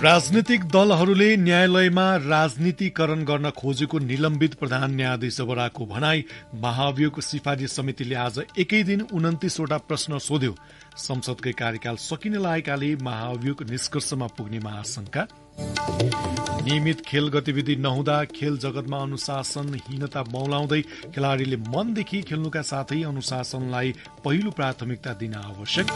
राजनीतिक दलहरूले न्यायालयमा राजनीतिकरण गर्न खोजेको निलम्बित प्रधान न्यायाधीश जबराको भनाई। महाभियोग सिफारिस समितिले आज एकै दिन 29 वटा प्रश्न सोध्यो। संसदकै कार्यकाल सकिन लागेकाले महाभियोग निष्कर्षमा पुग्ने महाशंका। नियमित खेल गतिविधि नहुँदा खेल जगतमा अनुशासनहीनता मौलाउँदै खेलाड़ीले मनदेखि खेल्नुका साथै अनुशासनलाई पहिलो प्राथमिकता दिन आवश्यक।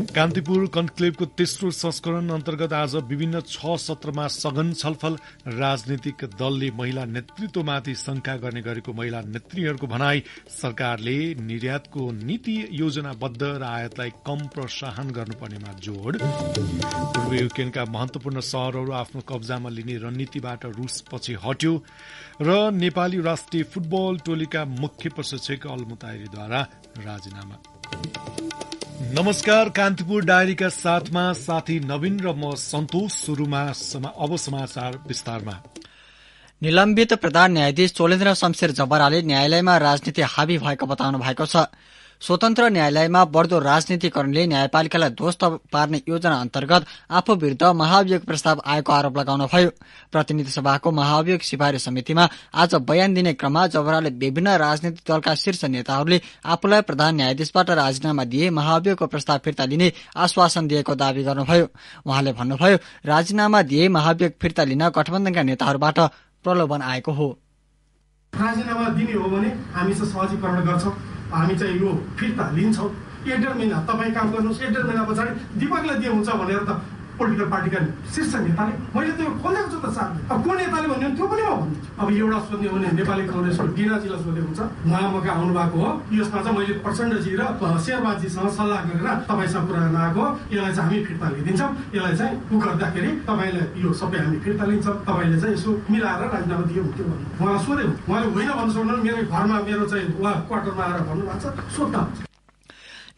कान्तिपुर कन्क्लेभको तेस्रो संस्करण अन्तर्गत आज विभिन्न 6 सत्रमा सघन छलफल। राजनीतिक दलले महिला नेतृत्वमाथि शंका गर्ने गरेको महिला नेत्रीहरूको भनाई। सरकारले निर्यातको नीति योजनाबद्ध र आयातलाई कम प्रोत्साहन गर्नुपर्नेमा जोड़। पूर्व युक्रेनका महत्वपूर्ण शहरहरू आफ्नो कब्जामा लिने रणनीतिबाट रूस पछि हट्यो। र नेपाली राष्ट्रिय फुटबल टोलीका मुख्य प्रशिक्षक अलमुताइरीद्वारा राजीनामा। नमस्कार, कान्तिपुर डायरीका साथमा साथी नवीन र म सन्तोष। सुरुमा अब समाचार विस्तारमा। निलम्बित प्रधान न्यायाधीश चोलेन्द्र शमशेर जबराले न्यायालयमा राजनीति हावी भएको बताउनु भएको छ। स्वतन्त्र न्यायालयमा बढ्दो राजनीतिकरणले न्यायपालिकालाई ध्वस्त पार्ने योजना अन्तर्गत आफू विरुद्ध महाभियोग प्रस्ताव आएको आरोप लगाउनुभयो। प्रतिनिधि सभाको महाभियोग सिफारिस समितिमा आज बयान दिने क्रममा जबराले विभिन्न राजनीतिक दलका शीर्ष नेताहरूले आफूलाई प्रधान न्यायाधीशबाट राजीनामा दिए महाभियोगको प्रस्ताव फिर्ता लिने आश्वासन दिएको दावी गर्नुभयो। उहाँले भन्नुभयो, राजीनामा दिए महाभियोग फिर्ता लिन गठबन्धनका नेताहरूबाट प्रलोभन आएको हो। राजीनामा दिने हो भने हामी चाहिँ सहजीकरण गर्छौं, हामी चाहिँ यो फिर्ता लिन्छौं। 1.5 महिना तपाईँ काम गर्नुहोस्, 1.5 महिना पछाडि दिपकलाई दिए हुन्छ भनेर त पोलिटिकल पार्टीका शीर्ष नेताले, मैले त यो खोलेको छु त साथ। अब को नेताले भन्यो त्यो पनि म भन्छु। अब एउटा सोध्ने हो भने नेपाली कांग्रेसको डिनाजीलाई सोधे हुन्छ। उहाँका आउनु भएको हो। यसमा चाहिँ मैले प्रचण्डजी र शेरबहादुरजीसँग सल्लाह गरेर तपाईँसँग कुरा गर्न आएको। यसलाई चाहिँ हामी फिर्ता लिदिन्छौँ। यसलाई चाहिँ उ गर्दाखेरि तपाईँले यो सबै हामी फिर्ता लिन्छौँ। तपाईँले चाहिँ यसो मिलाएर राजीनामा दियो हुन्थ्यो भन्नु उहाँलाई सोधे। उहाँले होइन भन्नु सक्नु, मेरो घरमा मेरो चाहिँ उहाँ क्वार्टरमा आएर भन्नुभएको छ, सोध्दा हुन्छ।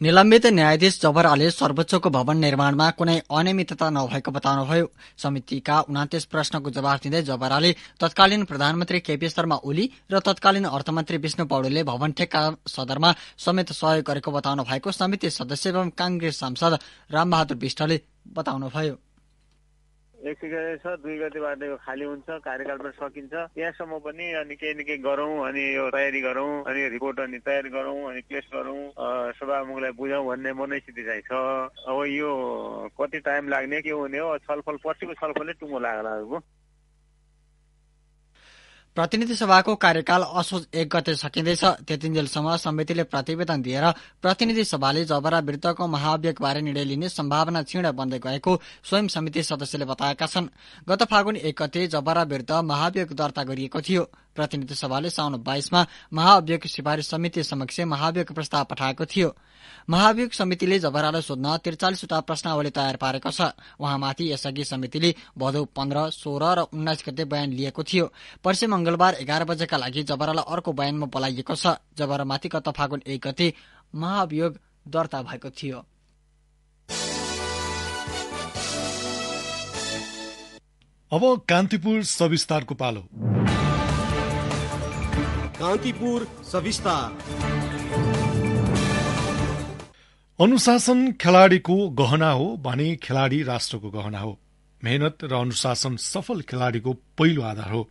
निलम्बित न्यायाधीश जबराले सर्वोच्चको भवन निर्माणमा कुनै अनियमितता नभएको बताउनुभयो। समितिका 29 प्रश्नको जवाफ दिँदै जबराले तत्कालीन प्रधानमन्त्री केपी शर्मा ओली र तत्कालीन अर्थमन्त्री विष्णु पौडेलले भवन ठेक्का सदरमा समेत सहयोग गरेको बताउनु भएको समिति सदस्य एवं कांग्रेस सांसद रामबहादुर विष्टले बताउनुभयो। 1 गते छ, 2 गतेबाट यो खाली हुन्छ, कार्यकाल पनि सकिन्छ। यहाँसम्म पनि अनि केही गरौँ, अनि यो तयारी गरौँ, अनि रिपोर्ट अनि तयार गरौँ, अनि पेश गरौँ, सभामुखलाई बुझाउँ भन्ने मनस्थिति चाहिँ छ। अब यो कति टाइम लाग्ने के हुने हो, छलफल पछिको छलफलले टुङ्गो लाग्ला। प्रतिनिधि सभाको कार्यकाल असोज 1 गते सकिँदैछ। त्यतिन्जेलसम्म समितिले प्रतिवेदन दिएर प्रतिनिधि सभाले जबरा विरुद्धको महाभियोगबारे निर्णय लिने सम्भावना क्षीण बन्दै गएको स्वयं समिति सदस्यले बताएका छन्। गत फागुन 1 गते जबरा विरुद्ध महाभियोग दर्ता गरिएको थियो। प्रतिनिधि सभाले साउन 22 मा महाभियोग सिफारिस समिति समक्ष महाभियोग प्रस्ताव पठाएको थियो। महाभियोग समितिले जबरालाई सोध्न 43 वटा प्रश्नावली तयार पारेको छ। उहाँमाथि यसअघि समितिले भदौ 15, 16 र 19 गते बयान लिएको थियो। पर्सि मंगलबार 11 बजेका लागि जबरालाई अर्को बयानमा बोलाइएको छ। जबरामाथि गत फागुन 1 गते महाभियोग दर्ता भएको थियो। अब कान्तिपुर सविस्तारको पालो। कान्तिपुर सविस्तार। अनुशासन खेलाडीको गहना हो भने खेलाडी राष्ट्रको गहना हो। मेहनत र अनुशासन सफल खेलाडीको पहिलो आधार हो।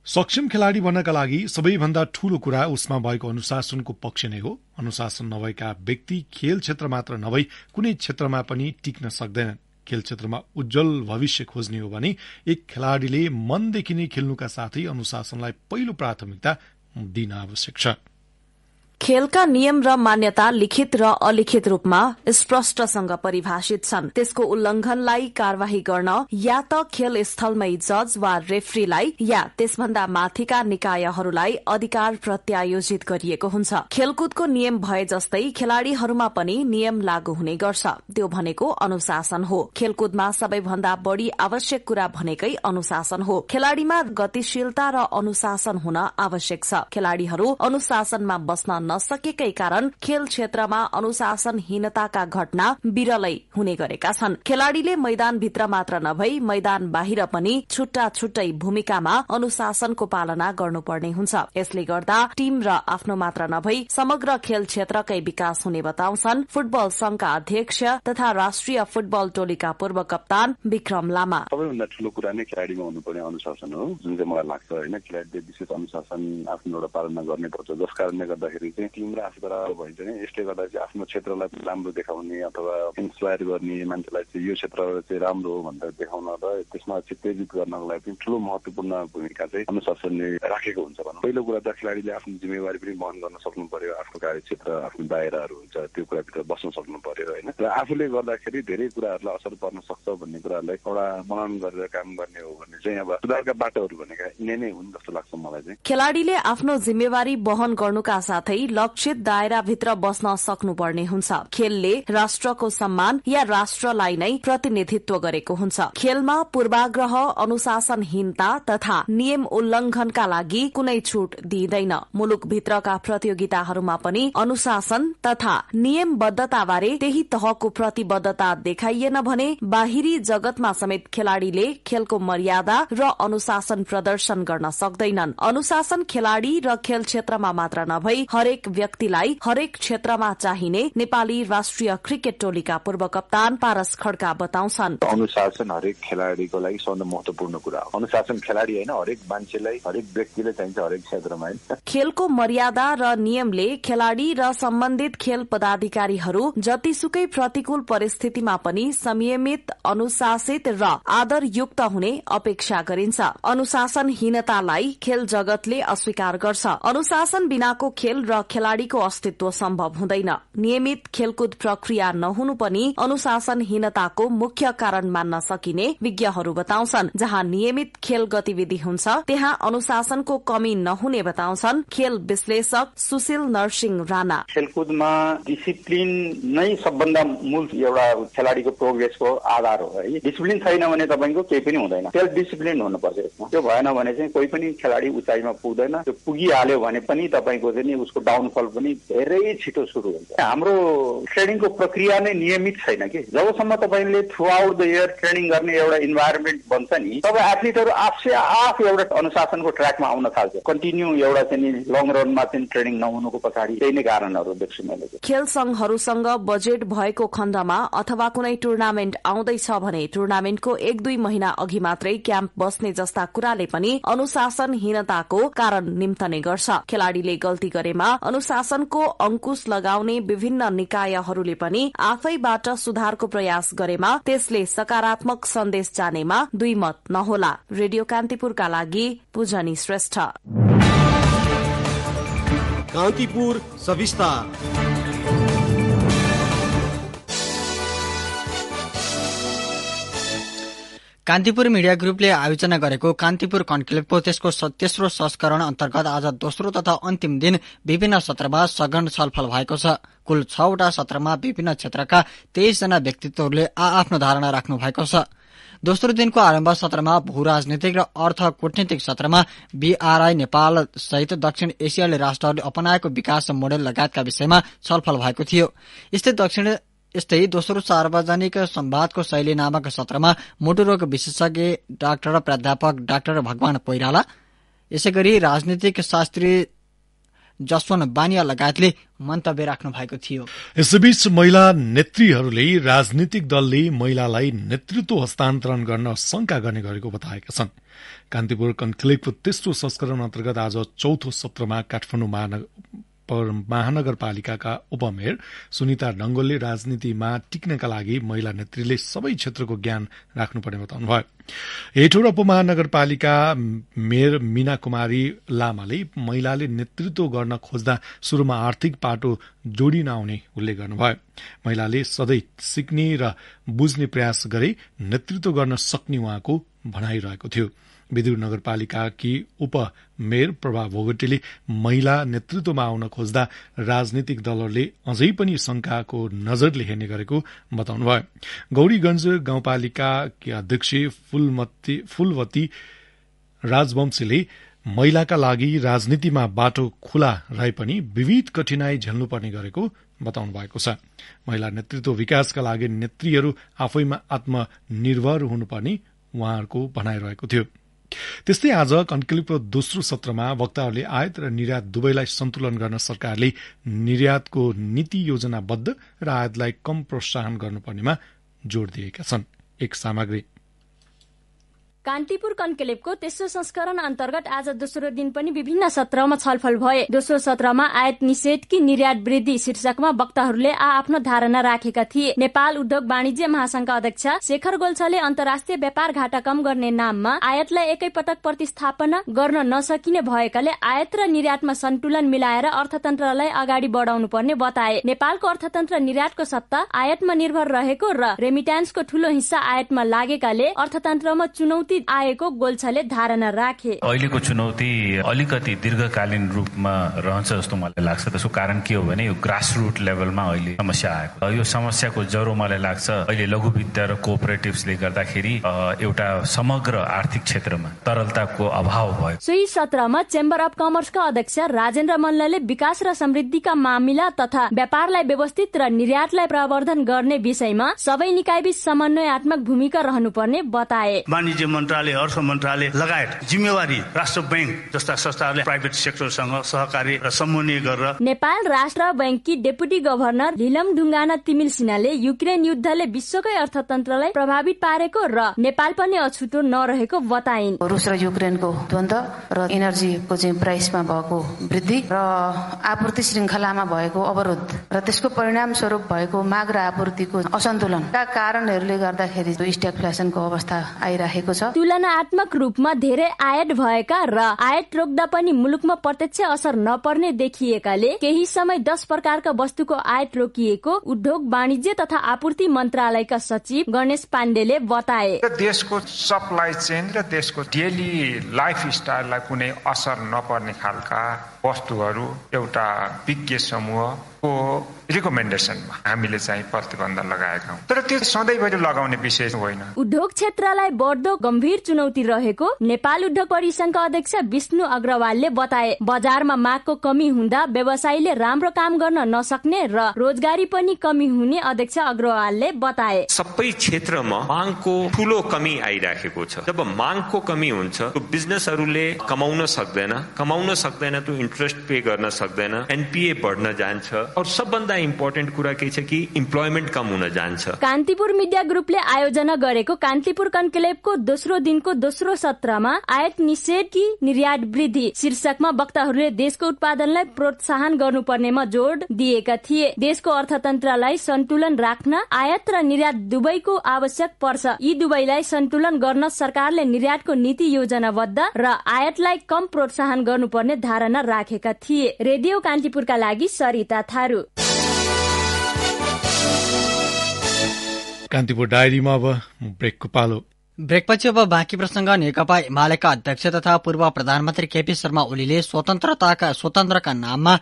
सक्षम खेलाडी बन्नका लागि सबैभन्दा ठूलो कुरा उसमा भएको अनुशासनको पक्ष नै हो। अनुशासन नभएका व्यक्ति खेल क्षेत्र मात्र नभई कुनै क्षेत्रमा पनि टिक्न सक्दैनन्। खेल क्षेत्रमा उज्जवल भविष्य खोज्ने हो भने एक खेलाडीले मनदेखि नै खेल्नुका साथै अनुशासनलाई पहिलो प्राथमिकता दिन आवश्यक छ। खेलका नियम र मान्यता लिखित र अलिखित रूपमा स्पष्टसँग परिभाषित छन्। त्यसको उल्लंघनलाई कार्यवाही गर्न या त खेल स्थलमै जज वा रेफ्रीलाई या त्यसभन्दा माथिका निकायहरूलाई अधिकार प्रत्यायोजित गरिएको हुन्छ। खेलकुदको नियम भए जस्तै खेलाड़ीहरूमा पनि नियम लागू हुने गर्छ। त्यो भनेको अनुशासन हो। खेलकुदमा सबैभन्दा बढ़ी आवश्यक कुरा भनेकै अनुशासन हो। खेलाड़ीमा गतिशीलता र अनुशासन हुन आवश्यक छ। खेलाड़ीहरू अनुशासनमा बस्न नसकेकै कारण खेल क्षेत्रमा अनुशासनहीनताका घटना विरलै हुने गरेका छन्। खेलाड़ीले मैदानभित्र मात्र नभई मैदान बाहिर पनि छुट्टा छुट्टै भूमिकामा अनुशासनको पालना गर्नुपर्ने हुन्छ। यसले गर्दा टीम र आफ्नो मात्र नभई समग्र खेल क्षेत्रकै विकास हुने बताउँछन् फुटबल संघका अध्यक्ष तथा राष्ट्रिय फुटबल टोलीका पूर्व कप्तान विक्रम लामा। सबैभन्दा ठूलो कुरा नै खेलाडीमा हुनुपर्ने अनुशासन हो, जुन चाहिँ मलाई लाग्छ होइन। खेलाडीले विशेष अनुशासन आफ्नो एउटा पालना गर्ने पर्छ, जस कारणले गर्दाखेरि चाहिँ टिम र आफू बराबर भइन्छ नि। यसले गर्दा चाहिँ आफ्नो क्षेत्रलाई राम्रो देखाउने अथवा इन्स्पायर गर्ने मान्छेलाई चाहिँ यो क्षेत्र चाहिँ राम्रो हो भनेर देखाउन र त्यसमा चाहिँ प्रेरित गर्नको लागि पनि ठूलो महत्वपूर्ण भूमिका चाहिँ अनुशासनले राखेको हुन्छ भनौँ। पहिलो कुरा त खेलाडीले आफ्नो जिम्मेवारी पनि वहन गर्न सक्नु पर्यो, आफ्नो कार्यक्षेत्र आफ्नो दायराहरू हुन्छ त्यो कुराभित्र बस्न सक्नु पर्यो होइन। र आफूले गर्दाखेरि धेरै कुराहरूलाई असर पर्न सक्छ भन्ने कुरालाई एउटा मनन गरेर काम गर्ने हो भने चाहिँ अब सुधारका बाटोहरू भनेका यिनै नै हुन् जस्तो लाग्छ मलाई चाहिँ। खेलाडीले आफ्नो जिम्मेवारी वहन गर्नुका साथै लक्षित दायराभित्र बस्न सक्नुपर्ने हुन्छ। खेलले राष्ट्रको सम्मान या राष्ट्रलाई नै प्रतिनिधित्व गरेको हुन्छ। खेलमा पूर्वाग्रह, अनुशासनहीनता तथा नियम उल्लंघनका लागि कुनै छूट दिइँदैन। मुलुकभित्रका प्रतियोगिताहरूमा पनि अनुशासन तथा नियमबद्धताबारे त्यही तहको प्रतिबद्धता देखाइएन भने बाहिरी जगतमा समेत खेलाड़ीले खेलको मर्यादा र अनुशासन प्रदर्शन गर्न सक्दैनन्। अनुशासन खेलाड़ी र खेल क्षेत्रमा मात्र नभई हरेक व्यक्तिलाई हरेक क्षेत्रमा चाहिने नेपाली राष्ट्रिय क्रिकेट टोलीका पूर्व कप्तान पारस खड्का बताउँछन्। अनुशासन हरेक खेलाडीको लागि सबभन्दा महत्वपूर्ण कुरा हो। अनुशासन खेलाडी होइन, हरेक मान्छेलाई हरेक व्यक्तिले चाहिन्छ हरेक क्षेत्रमा। खेलको मर्यादा र नियमले खेलाड़ी र सम्बन्धित खेल पदाधिकारीहरू जतिसुकै प्रतिकूल परिस्थितिमा पनि संयमित, अनुशासित र आदरयुक्त हुने अपेक्षा गरिन्छ। अनुशासनहीनतालाई खेल जगतले अस्वीकार गर्छ। अनुशासन बिनाको खेल र खेलाड़ीको अस्तित्व सम्भव हुँदैन। नियमित खेलकुद प्रक्रिया नहुनु पनि अनुशासनहीनताको मुख्य कारण मान्न सकिने विज्ञहरू बताउँछन्। जहाँ नियमित खेल गतिविधि हुन्छ त्यहाँ अनुशासनको कमी नहुने बताउँछन् खेल विश्लेषक सुशील नरसिंह राणा। खेलकुदमा डिसिप्लिन नै सबभन्दा मूल एउटा खेलाडीको प्रोग्रेसको आधार हो है। डिसिप्लिन छैन भने तपाईँको केही पनि हुँदैन। सेल्फ डिसिप्लिन हुनुपर्छ यसमा। त्यो भएन भने चाहिँ कोही पनि खेलाडी उचाइमा पुग्दैन। त्यो पुगिहाल्यो भने पनि तपाईँको चाहिँ उसको डाउनफल पनि धेरै छिटो सुरु हुन्छ। हाम्रो ट्रेनिङको प्रक्रिया नै नियमित छैन कि। जबसम्म तपाईँले through out the year training गर्ने एउटा इन्भाइरोमेन्ट बन्छ नि, तब एथलिटहरू आफै आफ एउटा अनुशासनको ट्र्याकमा आउन थाल्छ। कन्टिन्यू एउटा चाहिँ लङ रनमा चाहिँ ट्रेनिङ नहुनुको पछाडि त्यही नै कारणहरू देख्छु मैले। खेल संघहरूसँग बजेट भएको खण्डमा अथवा कुनै टुर्नामेन्ट आउँदैछ भने टुर्नामेन्टको 1-2 महिना अघि मात्रै क्याम्प बस्ने जस्ता कुराले पनि अनुशासनहीनताको कारण निम्तने गर्छ। खेलाड़ीले गल्ती गरेमा अनुशासनको अंकुश लगाउने विभिन्न निकायहरूले पनि आफैबाट सुधारको प्रयास गरेमा त्यसले सकारात्मक सन्देश जानेमा दुई मत नहोला। रेडियो कान्तिपुरका लागि पूजनी श्रेष्ठ। कान्तिपुर सविस्तार। कान्तिपुर मिडिया ग्रुपले आयोजना गरेको कान्तिपुर कन्क्लेभको त्यसको तेस्रो संस्करण अन्तर्गत आज दोस्रो तथा अन्तिम दिन विभिन्न सत्रमा सघन छलफल भएको छ। कुल 6वटा सत्रमा विभिन्न क्षेत्रका 23 जना व्यक्तित्वहरूले आफ्नो धारणा राख्नु भएको छ। दोस्रो दिनको आरम्भ सत्रमा भू राजनीतिक र अर्थ कूटनीतिक सत्रमा बीआरआई नेपाल सहित दक्षिण एसियाली राष्ट्रहरूले अपनाएको विकास मोडेल लगायतका विषयमा छलफल भएको थियो। यस्तै दोस्रो सार्वजनिक संवादको शैली नामक सत्रमा मुटुरोग विशेषज्ञ डाक्टर र प्राध्यापक डाक्टर भगवान पैराला, यसैगरी राजनीतिक शास्त्री जसवन्त बानिया लगायतले मन्तव्य राख्नु भएको थियो। यसैबीच महिला नेत्रीहरूले राजनीतिक दलले महिलालाई नेतृत्व हस्तान्तरण गर्न शंका गर्ने गरेको बताएका छन्। कान्तिपुर कन्क्लेभको तेस्रो संस्करण अन्तर्गत आज चौथो सत्रमा काठमाडौँ महानगरपालिकाका उपमेयर सुनिता डंगोलले राजनीतिमा टिक्नका लागि महिला नेत्रीले सबै क्षेत्रको ज्ञान राख्नुपर्ने बताउनुभयो। हेटौडा उपमहानगरपालिका मेयर मीना कुमारी लामाले महिलाले नेतृत्व गर्न खोज्दा शुरूमा आर्थिक पाटो जोडिन आउने उल्लेख गर्नुभयो। महिलाले सधैँ सिक्ने र बुझ्ने प्रयास गरे नेतृत्व गर्न सक्ने उहाँको भनाइरहेको थियो। विदुर नगरपालिकाकी उपमेयर प्रभा भोगटेले महिला नेतृत्वमा आउन खोज्दा राजनीतिक दलहरूले अझै पनि शंकाको नजरले हेर्ने गरेको बताउनुभयो। गौरीगंज गाउँपालिकाकी अध्यक्ष फूलवती राजवंशीले महिलाका लागि राजनीतिमा बाटो खुला रहे पनि विविध कठिनाई झेल्नुपर्ने गरेको बताउनु भएको छ। महिला नेतृत्व विकासका लागि नेत्रीहरू आफैमा आत्मनिर्भर हुनुपर्ने उहाँहरूको भनाइरहेको थियो। त्यस्तै आज कन्क्लेभको दोस्रो सत्रमा वक्ताहरूले आयात र निर्यात दुवैलाई सन्तुलन गर्न सरकारले निर्यातको नीति योजनाबद्ध र आयातलाई कम प्रोत्साहन गर्नुपर्नेमा जोड़ दिएका छन्। एक सामग्री कान्तिपुर कन्क्लेभको तेस्रो संस्करण अन्तर्गत आज दोस्रो दिन पनि विभिन्न सत्रमा छलफल भए। दोस्रो सत्रमा आयात निषेध कि निर्यात वृद्धि शीर्षकमा वक्ताहरूले आफ्नो धारणा राखेका थिए। नेपाल उद्योग वाणिज्य महासंघका अध्यक्ष शेखर गोल्छले अन्तर्राष्ट्रिय व्यापार घाटा कम गर्ने नाममा आयातलाई एकैपटक प्रतिस्थापना गर्न नसकिने भएकाले आयात र निर्यातमा सन्तुलन मिलाएर अर्थतन्त्रलाई अगाडि बढाउनु पर्ने बताए। नेपालको अर्थतन्त्र निर्यातको सट्टा आयातमा निर्भर रहेको र रेमिट्यान्सको ठूलो हिस्सा आयातमा लागेकाले अर्थतन्त्रमा चुनौती आएको गोल्छले धारणा राखे। अहिलेको चुनौती अलिकति दीर्घकालीन रूपमा रहन्छ जस्तो मलाई लाग्छ। त्यसको कारण के हो भने यो ग्रासरुट लेभलमा अहिले समस्या आएको। यो समस्याको जरो मलाई लाग्छ अहिले लघु वित्त र कोअपरेटिभ्सले गर्दाखेरि एउटा समग्र आर्थिक क्षेत्रमा तरलताको अभाव भयो। सोही सत्रमा चेम्बर अफ कमर्सका अध्यक्ष राजेन्द्र मल्लले विकास र समृद्धिका मामिला तथा व्यापारलाई व्यवस्थित र निर्यातलाई प्रवर्धन गर्ने विषयमा सबै निकायबीच समन्वयात्मक भूमिका रहनुपर्ने बताए। वाणिज्य मन्त्रालय, अर्थ मन्त्रालय लगायत जिम्मेवारी राष्ट्र बैंक जस्ता संस्थाहरूले प्राइभेट सेक्टरसँग सहकारी र समन्वय गरेर नेपाल राष्ट्र बैंककी डेपुटी गभर्नर लीलम ढुङ्गाना तिमिल सिन्हाले युक्रेन युद्धले विश्वकै अर्थतन्त्रलाई प्रभावित पारेको र नेपाल पनि अछुटो नरहेको बताइन्। रुस र युक्रेनको द्वन्द्व र एनर्जीको चाहिँ प्राइसमा भएको वृद्धि र आपूर्ति श्रृङ्खलामा भएको अवरोध र त्यसको परिणाम स्वरूप भएको माग र आपूर्तिको असन्तुलनका कारणहरूले गर्दाखेरि स्ट्यागफ्लेसनको अवस्था आइरहेको छ। तुलनात्मक रूपमा धेरै आयात भएका र आयात रोक्दा पनि मुलुकमा प्रत्यक्ष असर नपर्ने देखिएकाले केही समय 10 प्रकारका वस्तुको आयात रोकिएको उद्योग वाणिज्य तथा आपूर्ति मन्त्रालयका सचिव गणेश पाण्डेले बताए। देशको सप्लाई चेन र देशको डेली लाइफ स्टाइललाई कुनै असर नपर्ने खालका वस्तुहरू एउटा विज्ञ समूहको रिकमेन्डेसनमा हामीले चाहिँ प्रतिबन्ध लगाएका हौं। तर त्यो सधैँभरि लगाउने विषय होइन। उद्योग क्षेत्रलाई बढ्दो गम्भीर चुनौती रहेको नेपाल उद्योग परिसंघका अध्यक्ष विष्णु अग्रवालले बताए। बजारमा मागको कमी हुँदा व्यवसायीले राम्रो काम गर्न नसक्ने र रोजगारी पनि कमी हुने अध्यक्ष अग्रवालले बताए। सबै क्षेत्रमा मागको ठूलो कमी आइराखेको छ। जब मागको कमी हुन्छ तो बिजनेसहरूले कमाउन सक्दैन तो इन्ट्रेस्ट पे गर्न सक्दैन, एनपीए बढ्न जान्छ और सबभन्दा इम्पोर्टेन्ट कुरा के छ कि इम्प्लोइमेन्ट कम हुन जान्छ। कान्तिपुर मिडिया ग्रुपले आयोजना गरेको कान्तिपुर कन्क्लेभको दोस्रो दिनको दोस्रो सत्रमा आयात निषेध कि निर्यात वृद्धि शीर्षकमा वक्ताहरूले देशको उत्पादनलाई प्रोत्साहन गर्नुपर्नेमा जोड दिएका थिए। देशको अर्थतन्त्रलाई सन्तुलन राख्न आयात र निर्यात दुवैको आवश्यक पर्छ। यी दुवैलाई सन्तुलन गर्न सरकारले निर्यातको नीति योजनाबद्ध र आयातलाई कम प्रोत्साहन गर्नुपर्ने धारणा राखेका थिए। रेडियो कान्तिपुरका लागि सरिता थारू। कान्तिपुर डायरीमा अब ब्रेकको पालो। ब्रेकपछि अब बाँकी प्रसंग। नेकपा एमालेका अध्यक्ष तथा पूर्व प्रधानमन्त्री केपी शर्मा ओलीले स्वतन्त्रका नाममा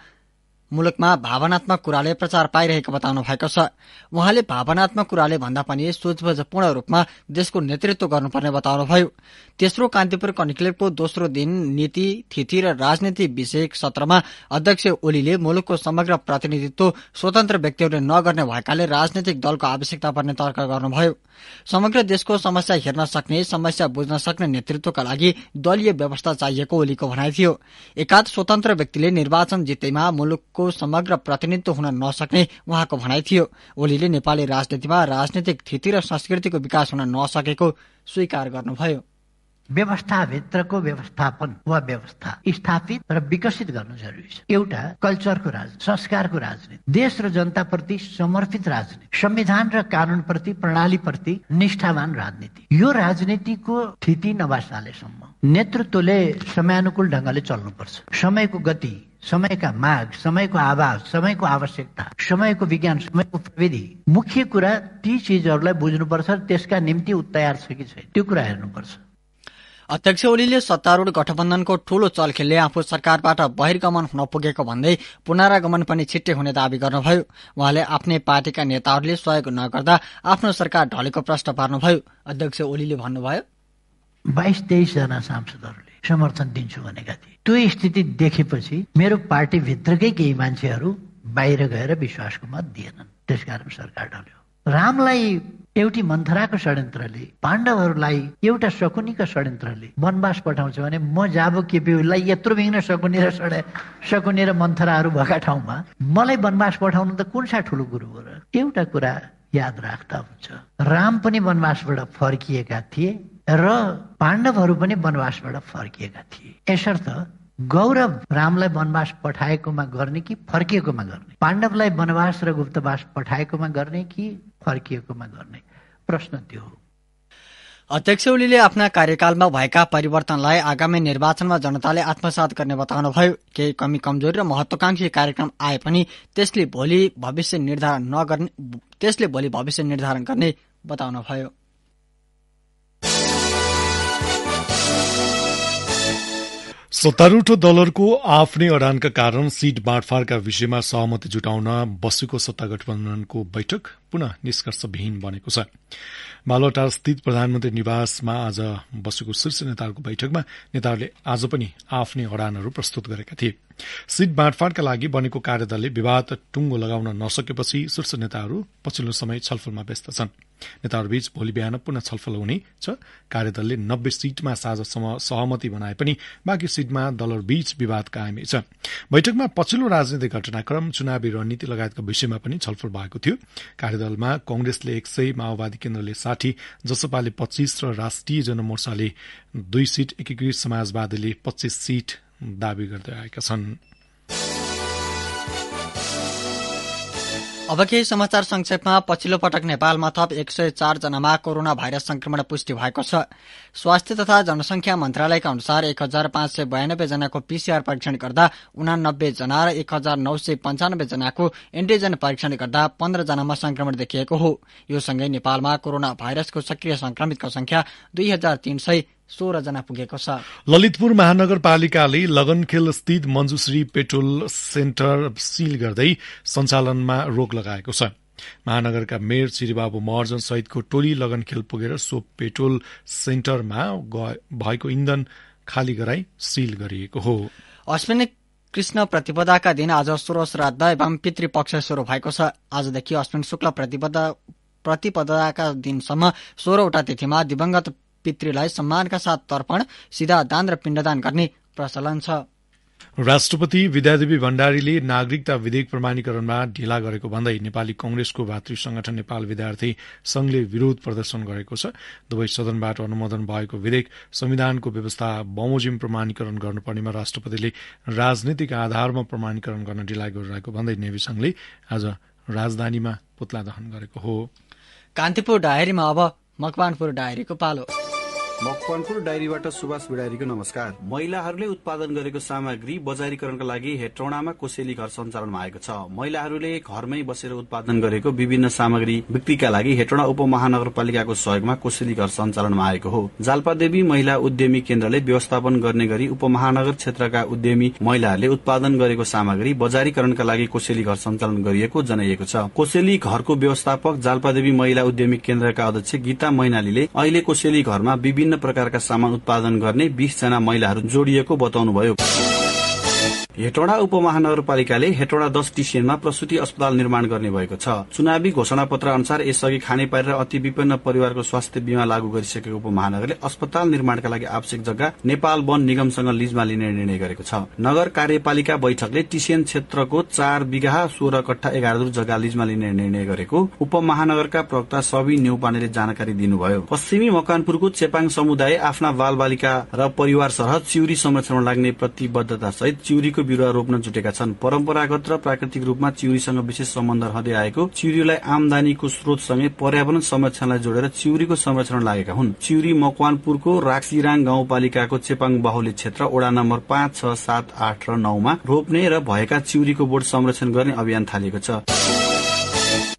मुलुकमा भावनात्मक कुराले प्रचार पाइरहेको बताउनु भएको छ। उहाँले भावनात्मक कुराले भन्दा पनि सोचबुझपूर्ण रूपमा देशको नेतृत्व गर्नुपर्ने बताउनुभयो। तेस्रो कान्तिपुर कन्क्लेभको दोस्रो दिन नीति, थिति र राजनीति विषयक सत्रमा अध्यक्ष ओलीले मुलुकको समग्र प्रतिनिधित्व स्वतन्त्र व्यक्तिहरूले नगर्ने भएकाले राजनीतिक दलको आवश्यकता पर्ने तर्क गर्नुभयो। समग्र देशको समस्या हेर्न सक्ने, समस्या बुझ्न सक्ने नेतृत्वका लागि दलीय व्यवस्था चाहिएको ओलीको भनाइ थियो। एकाध स्वतन्त्र व्यक्तिले निर्वाचन जित्दैमा मुलुकको समग्र प्रतिनिधित्व हुन नसक्ने उहाँको भनाइ थियो। ओलीले नेपाली राजनीतिमा राजनीतिक थिति र संस्कृतिको विकास हुन नसकेको स्वीकार गर्नुभयो। व्यवस्थाभित्रको व्यवस्थापन वा व्यवस्था स्थापित र विकसित गर्नु जरुरी छ। एउटा कल्चरको राजनीति, संस्कारको राजनीति, देश र जनताप्रति समर्पित राजनीति, संविधान र कानूनप्रति, प्रणालीप्रति निष्ठावान राजनीति। यो राजनीतिको स्थिति नबसालेसम्म नेतृत्वले समयानुकूल ढंगले चल्नुपर्छ। समयको गति, समयका माग, समयको आवाज, समयको आवश्यकता, समयको विज्ञान, समयको प्रविधि, मुख्य कुरा ती चीजहरूलाई बुझ्नुपर्छ। त्यसका निम्ति तयार छ कि छैन त्यो कुरा हेर्नुपर्छ। अध्यक्ष ओलीले सत्तारूढ गठबन्धनको ठूलो चलखेलले आफू सरकारबाट बहिर्गमन हुन पुगेको भन्दै पुनरागमन पनि छिट्टै हुने दावी गर्नुभयो। उहाँले आफ्नै पार्टीका नेताहरूले सहयोग नगर्दा आफ्नो सरकार ढलेको प्रश्न पार्नुभयो। अध्यक्ष ओलीले भन्नुभयो, 22-23 जना सांसदहरूले समर्थन दिन्छु भनेका थिए। त्यो स्थिति देखेपछि मेरो पार्टीभित्रकै केही मान्छेहरू बाहिर गएर विश्वासको मत दिएनन्, त्यसकारण सरकार ढल्यो। रामलाई एउटी मन्थराको षड्यन्त्रले, पाण्डवहरूलाई एउटा शकुनीका षड्यन्त्रले वनवास पठाउँछ भने म जाबो केपीलाई यत्रो बिघ्न शकुनी र मन्थराहरू भएका ठाउँमा मलाई वनवास पठाउनु त कुन सा ठुलो कुरो हो र? एउटा कुरा याद राख्दा हुन्छ, राम पनि वनवासबाट फर्किएका थिए र पाण्डवहरू पनि वनवासबाट फर्किएका थिए। यसर्थ गौरव रामलाई वनवास पठाएकोमा गर्ने कि फर्किएकोमा गर्ने, पाण्डवलाई वनवास र गुप्तवास पठाएकोमा गर्ने कि फर्किएकोमा गर्ने, प्रश्न त्यो हो। अध्यक्ष ओलीले आफ्ना कार्यकालमा भएका परिवर्तनलाई आगामी निर्वाचनमा जनताले आत्मसात गर्ने बताउनुभयो। केही कमी कमजोरी र महत्वाकांक्षी कार्यक्रम आए पनि त्यसले भोलि भविष्य निर्धारण गर्ने बताउनुभयो। सत्तारूढ़ दलहरूको आफ्नै अडानका कारण सीट बाँडफाँडका विषयमा सहमति जुटाउन बसेको सत्ता गठबन्धनको बैठक पुनः निष्कर्षविहीन बनेको छ। बालुवाटार स्थित प्रधानमन्त्री निवासमा आज बसेको शीर्ष नेताहरूको बैठकमा नेताहरूले आज पनि आफ्नै अडानहरू प्रस्तुत गरेका थिए। सीट बाँडफाँडका लागि बनेको कार्यदलले विवाद टुङ्गो लगाउन नसकेपछि शीर्ष नेताहरू पछिल्लो समय छलफलमा व्यस्त छन्। नेताहरूबीच भोलि बिहान पुनः छलफल हुनेछ। कार्यदलले 90 सीटमा साझा सहमति बनाए पनि बाँकी सीटमा दलहरूबीच विवाद कायमै छ। बैठकमा पछिल्लो राजनीतिक घटनाक्रम, चुनावी रणनीति लगायतका विषयमा पनि छलफल भएको थियो। कार्यदलमा कांग्रेसले 100, माओवादी केन्द्रले 60, जसपाले 25 र राष्ट्रिय जनमोर्चाले 2 सीट, एकीकृत समाजवादीले 25 सीट दावी गर्दै आएका छन्। अब केही समाचार संक्षेपमा। पछिल्लो पटक नेपालमा थप 104 जनामा कोरोना भाइरस संक्रमण पुष्टि भएको छ। स्वास्थ्य तथा जनसंख्या मन्त्रालयका अनुसार 1592 जनाको पीसीआर परीक्षण गर्दा 89 जना र 1995 जनाको एन्टिजेन परीक्षण गर्दा 15 जनामा संक्रमण देखिएको हो। यो सँगै नेपालमा कोरोना भाइरसको सक्रिय संक्रमितको संख्या 2316 जना पुगेको छ। ललितपुर महानगरपालिकाले लगनखेल स्थित मञ्जुश्री पेट्रोल सेन्टर सील गर्दै सञ्चालनमा रोक लगाएको छ। महानगरका मेयर चिरीबाबु महर्जन सहितको टोली लगनखेल पुगेर सो पेट्रोल सेन्टरमा भएको इन्धन खाली गराई सील गरिएको हो। अश्विनी कृष्ण प्रतिपदाका दिन आज सोह्र श्राद्ध एवं पितृपक्ष शुरू भएको छ। आजदेखि अश्विन शुक्ल प्रतिपदाका दिनसम्म 16वटा तिथिमा दिवंगत पितृलाई सम्मानका साथ तर्पण, सीधा दान र पिण्डदान गर्ने प्रचलन छ। राष्ट्रपति विद्यादेवी भण्डारीले नागरिकता विधेयक प्रमाणीकरणमा ढिला गरेको भन्दै नेपाली कांग्रेसको भातृ संगठन नेपाल विद्यार्थी संघले विरोध प्रदर्शन गरेको छ। दुवै सदनबाट अनुमोदन भएको विधेयक संविधानको व्यवस्था बमोजिम प्रमाणीकरण गर्नुपर्नेमा राष्ट्रपतिले राजनीतिक आधारमा प्रमाणीकरण गर्न ढिलाइ गरिरहेको भन्दै नेवी संघले आज राजधानीमा पुतला दहन गरेको हो। कान्तिपुर डायरीमा अब मकवानपुर डायरीको पालो। मकवानपुर डायरीबाट सुभाष बिडारीको नमस्कार। महिलाहरूले उत्पादन गरेको सामग्री बजारीकरणका लागि हेटौडामा कोसेली घर सञ्चालनमा आएको छ। महिलाहरूले घरमै बसेर उत्पादन गरेको विभिन्न सामग्री बिक्रीका लागि हेटौडा उपमहानगरपालिकाको सहयोगमा कोसेली घर सञ्चालनमा आएको हो। जाल्पादेवी महिला उद्यमी केन्द्रले व्यवस्थापन गर्ने गरी उपमहानगर क्षेत्रका उद्यमी महिलाहरूले उत्पादन गरेको सामग्री बजारीकरणका लागि कोसेली घर सञ्चालन गरिएको जनाइएको छ। कोसेली घरको व्यवस्थापक जाल्पादेवी महिला उद्यमी केन्द्रका अध्यक्ष गीता मैनालीले अहिले कोसेली घरमा विभिन्न प्रकारका सामान उत्पादन गर्ने 20 जना महिलाहरू जोडिएको बताउनुभयो। हेटौडा उपमहानगरपालिकाले हेटौडा 10 टिसिएनमा प्रसूति अस्पताल निर्माण गर्ने भएको छ। चुनावी घोषणा पत्र अनुसार यसअघि खानेपानी र अति विपन्न परिवारको स्वास्थ्य बीमा लागू गरिसकेको उपमहानगरले अस्पताल निर्माणका लागि आवश्यक जग्गा नेपाल वन निगमसँग लिजमा लिने निर्णय गरेको छ। नगर कार्यपालिका बैठकले टिसिएन क्षेत्रको 4 बिघा 16 कट्ठा 11 जग्गा लिजमा लिने निर्णय गरेको उपमहानगरका प्रवक्ता सबी न्यौपानेले जानकारी दिनुभयो। पश्चिमी मकवानपुरको चेपाङ समुदाय आफ्ना बालबालिका र परिवार सरह चिउरी संरक्षणमा लाग्ने प्रतिबद्धता सहित चिउरीको बिरुवा रोप्न जुटेका छन्। परम्परागत र प्राकृतिक रूपमा चिउरीसँग विशेष सम्बन्ध रहँदै आएको चिउरीलाई आमदानीको स्रोतसँगै पर्यावरण संरक्षणलाई जोडेर चिउरीको संरक्षण लागेका हुन्। चिउरी मकवानपुरको राक्सिराङ गाउँपालिकाको चेपाङ बाहुल्य क्षेत्र वडा नम्बर 5, 6, 7, 8 र 9 मा रोप्ने र भएका चिउरीको बोट संरक्षण गर्ने अभियान थालिएको छ।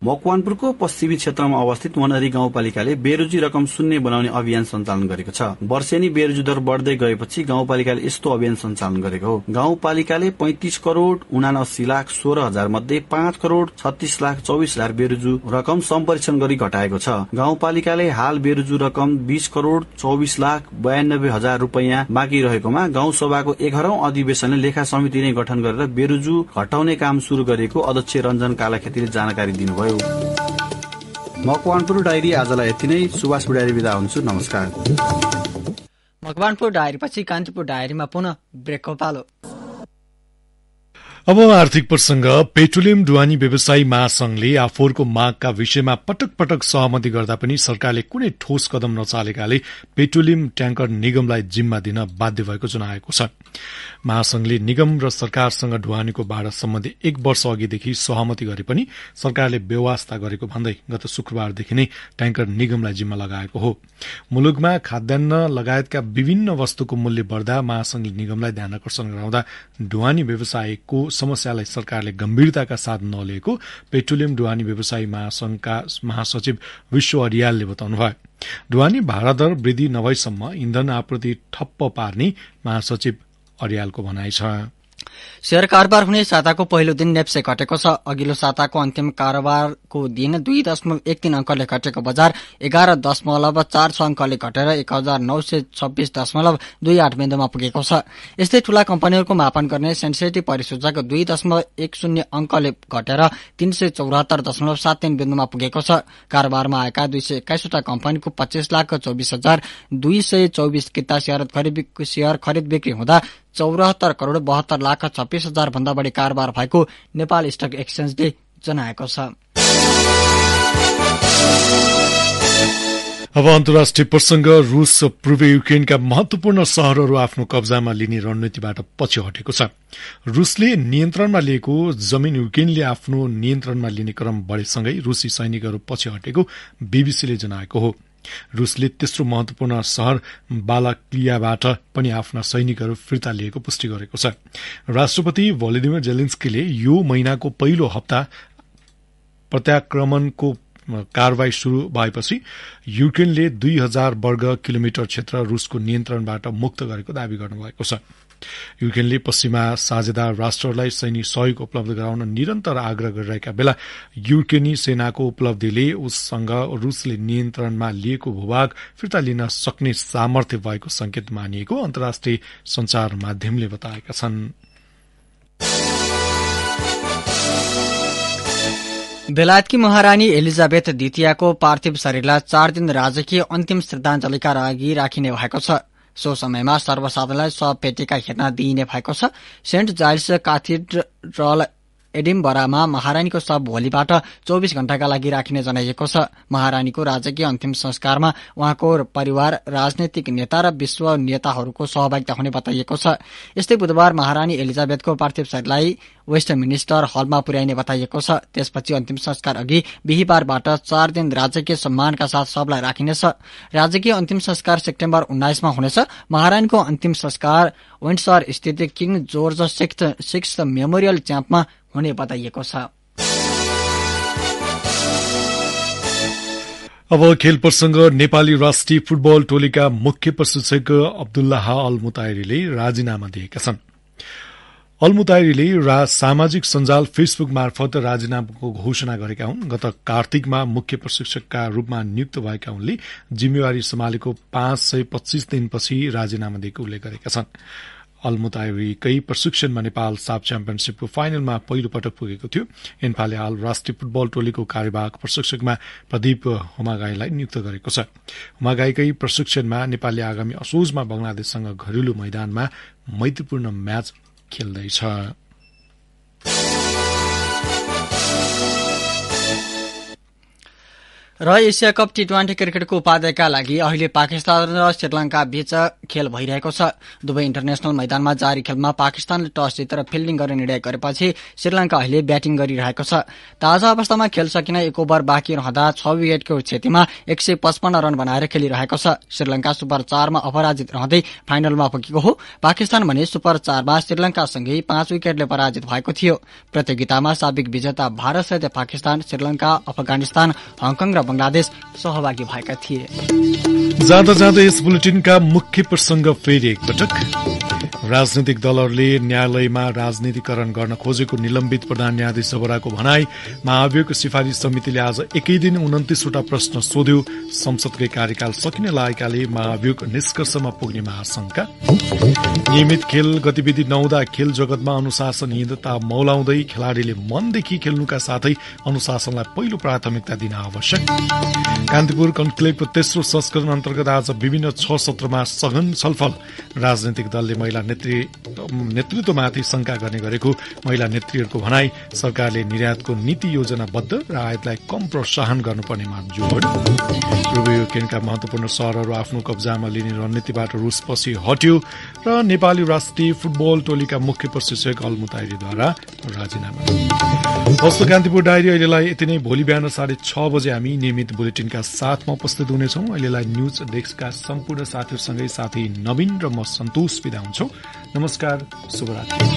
मकवानपुरको पश्चिमी क्षेत्रमा अवस्थित वनहरी गाउँपालिकाले बेरोजी रकम शून्य बनाउने अभियान सञ्चालन गरेको छ। वर्षेनी बेरोजी दर बढ्दै गएपछि गाउँपालिकाले यस्तो अभियान सञ्चालन गरेको हो। गाउँपालिकाले 35 करोड़ 79 लाख 16 हजार मध्ये 5 करोड़ 36 लाख 24 हजार बेरोजु रकम सम्परीक्षण गरी घटाएको छ। गाउँपालिकाले हाल बेरोजु रकम 20 करोड़ 24 लाख 92 हजार रुपैयाँ बाँकी रहेकोमा गाउँसभाको 11औं अधिवेशनले लेखा समिति नै गठन गरेर बेरोजु घटाउने काम शुरू गरेको अध्यक्ष रञ्जन कालाखेतीले जानकारी दिनुभयो। मकवानपुर डायरी आजलाई यति नै। सुभाष बुढारी बिदा हुन्छु। नमस्कार। मकवानपुर डायरीपछि कान्तिपुर डायरीमा पुनः ब्रेकको पालो। अब आर्थिक प्रसंग। पेट्रोलियम ढुवानी व्यवसायी महासंघले आफूहरूको मागका विषयमा पटक पटक सहमति गर्दा पनि सरकारले कुनै ठोस कदम नचालेकाले पेट्रोलियम ट्याङ्कर निगमलाई जिम्मा दिन बाध्य भएको जनाएको छ। महासंघले निगम र सरकारसँग ढुवानीको भाडा सम्बन्धी 1 वर्ष अघिदेखि सहमति गरे पनि सरकारले बेवास्ता गरेको भन्दै गत शुक्रबारदेखि नै ट्याङ्कर निगमलाई जिम्मा लगाएको हो। मुलुकमा खाद्यान्न लगायतका विभिन्न वस्तुको मूल्य बढ्दा महासंघले निगमलाई ध्यानकर्षण गराउँदा ढुवानी व्यवसायको समस्यालाई सरकारले गम्भीरताका साथ नलिएको पेट्रोलियम ढुवानी व्यवसायी महासंघका महासचिव विश्व अरियालले बताउनुभयो। ढुवानी भाडा दर वृद्धि नभएसम्म इन्धन आपूर्ति ठप्प पार्ने महासचिव अरियालको भनाइ छ। शेयर कारोबार हुने साताको पहिलो दिन नेप्से घटेको छ। अघिल्लो साताको अन्तिम कारोबारको दिन 2.13 अंकले घटेको बजार 11.46 अंकले घटेर 1926.28 बिन्दुमा पुगेको छ। यस्तै ठूला कम्पनीहरूको मापन गर्ने सेन्सेटिभ परिसूचक 2.10 अंकले घटेर 374.73 बिन्दुमा पुगेको छ। कारोबारमा आएका 221 कम्पनीको 25,24,224 किता शेयर खरिद बिक्री हुँदा 74 करोड़ 72 लाख 26 हजार भन्दा बढ़ी कारोबार भएको नेपाल स्टक एक्सचेन्जले जनाएको छ। अब अन्तर्राष्ट्रिय प्रसंग। रूस पूर्वी युक्रेनका महत्वपूर्ण शहरहरू आफ्नो कब्जामा लिने रणनीतिबाट पछि हटेको छ। रूसले नियन्त्रणमा लिएको जमिन युक्रेनले आफ्नो नियन्त्रणमा लिने क्रम बढेसँगै रूसी सैनिकहरू पछि हटेको बीबीसीले जनाएको हो। रूसले तेस्रो महत्वपूर्ण शहर बालाक्लियाबाट पनि आफ्ना सैनिकहरू फिर्ता लिएको पुष्टि गरेको छ। राष्ट्रपति भोलोदिमिर जेलेन्स्कीले यो महिनाको पहिलो हप्ता प्रत्याक्रमणको कारवाही शुरू भएपछि युक्रेनले 2000 वर्ग किलोमिटर क्षेत्र रूसको नियन्त्रणबाट मुक्त गरेको दावी गर्नुभएको छ। युक्रेनले पश्चिमा साझेदार राष्ट्रहरूलाई सैनिक सहयोग उपलब्ध गराउन निरन्तर आग्रह गरिरहेका बेला युक्रेनी सेनाको उपलब्धिले उससँग रूसले नियन्त्रणमा लिएको भूभाग फिर्ता लिन सक्ने सामर्थ्य भएको संकेत मानिएको अन्तर्राष्ट्रिय संचार माध्यमले बताएका छन्। बेलायतकी महारानी एलिजाबेथ द्वितीयको पार्थिव शरीरलाई 4 दिन राजकीय अन्तिम श्रद्धाञ्जलीका लागि राखिने भएको छ। सो समयमा सर्वसाधारणलाई शव पेटिका हेर्न दिइने भएको छ। सेन्ट जाइल्स काथीड्रल एडिम्बरामा महारानीको शव भोलिबाट 24 घण्टाका लागि राखिने जनाइएको छ। महारानीको राजकीय अन्तिम संस्कारमा उहाँको परिवार, राजनैतिक नेता र विश्व नेताहरूको सहभागिता हुने बताइएको छ। यस्तै बुधबार महारानी एलिजाबेथको पार्थिव शरीरलाई वेस्टमिनिस्टर हलमा पुर्याइने बताइएको छ। त्यसपछि अन्तिम संस्कार अघि बिहिबारबाट 4 दिन राजकीय सम्मानका साथ शवलाई राखिनेछ। राजकीय अन्तिम संस्कार सेप्टेम्बर 19 मा हुनेछ। महारानीको अन्तिम संस्कार विन्डसर स्थित किङ जोर्ज 6 मेमोरियल च्याम्पमा हुने बताइएको छ। अब खेल प्रसंग। नेपाली राष्ट्रिय फुटबल टोलीका मुख्य प्रशिक्षक अब्दुल्लाह अल मुतायरीले राजीनामा दिएका छन्। अल मुतायरीले सामाजिक सञ्जाल फेसबुक मार्फत राजीनामाको घोषणा गरेका हुन्। गत कार्तिकमा मुख्य प्रशिक्षकका रूपमा नियुक्त भएका उनले जिम्मेवारी सम्हालेको 525 दिनपछि राजीनामा दिएको उल्लेख गरेका छन्। अल मुतायरीकै प्रशिक्षणमा नेपाल साफ च्याम्पियनशीपको फाइनलमा पहिलो पटक पुगेको थियो। एन्फाले हाल राष्ट्रिय फुटबल टोलीको कार्यवाहक प्रशिक्षकमा प्रदीप हुमागाईलाई नियुक्त गरेको छ। हुमागाईकै प्रशिक्षणमा नेपालले आगामी असोजमा बंगलादेशसँग घरेलु मैदानमा मैत्रीपूर्ण म्याच खेल्दैछ। र एसिया कप T20 क्रिकेटको उपाधिका लागि अहिले पाकिस्तान र श्रीलंका बीच खेल भइरहेको छ। दुवै इन्टरनेशनल मैदानमा जारी खेलमा पाकिस्तानले टस जितेर फिल्डिङ गर्ने निर्णय गरेपछि श्रीलंका अहिले ब्याटिङ गरिरहेको छ। ताजा अवस्थामा खेल सकिन 1 ओभर बाँकी रहँदा 6 विकेटको क्षतिमा 155 रन बनाएर खेलिरहेको छ। श्रीलंका सुपर 4 मा अपराजित रहँदै फाइनलमा पुगेको हो। पाकिस्तान भने सुपर 4 मा श्रीलंकासँगै 5 विकेटले पराजित भएको थियो। प्रतियोगितामा साबिक विजेता भारत सहित पाकिस्तान, श्रीलंका, अफगानिस्तान, हङकङ र बंगलादेश सहभागी भएका थिए। जाँदा जाँदै यस बुलेटिनका मुख्य प्रसंग फेरि एकपटक। राजनीतिक दलहरूले न्यायालयमा राजनीतिकरण गर्न खोजेको निलम्बित प्रधान न्यायाधीश जबराको भनाई। महाभियोगको सिफारिस समितिले आज एकै दिन 29 वटा प्रश्न सोध्यो। संसदकै कार्यकाल सकिन लागेकाले महाभियोग निष्कर्षमा पुग्नेमा आशंका। नियमित खेल गतिविधि नहुँदा खेल जगतमा अनुशासनहीनता मौलाउँदै खेलाड़ीले मनदेखि खेल्नुका साथै अनुशासनलाई पहिलो प्राथमिकता दिन आवश्यक। कान्तिपुर कन्क्लेभको तेस्रो संस्करण अन्तर्गत आज विभिन्न 6 सत्रमा सघन छलफल। राजनैतिक दलले महिला नेतृत्वमाथि शंका गर्ने गरेको महिला नेत्रीहरूको भनाई। सरकारले निर्यातको नीति योजनाबद्ध र आयातलाई कम प्रोत्साहन गर्नुपर्नेमा जोड। पूर्वी युक्रेनका महत्वपूर्ण शहरहरू आफ्नो कब्जामा लिने रणनीतिबाट रूस पछि हट्यो र नेपाली राष्ट्रिय फुटबल टोलीका मुख्य प्रशिक्षक अलमुताइरीद्वारा राजीनामा। हस्त कान्तिपुर डायरी अहिलेलाई यति नै। भोलि बिहान 6:30 बजे हामी नियमित बुलेटिनका साथमा उपस्थित हुनेछौं। अहिलेलाई न्यूज डेस्कका सम्पूर्ण साथीहरूसँगै साथी नवीन र म सन्तोष बिदा हुन्छौं। नमस्कार, शुभरात्रि।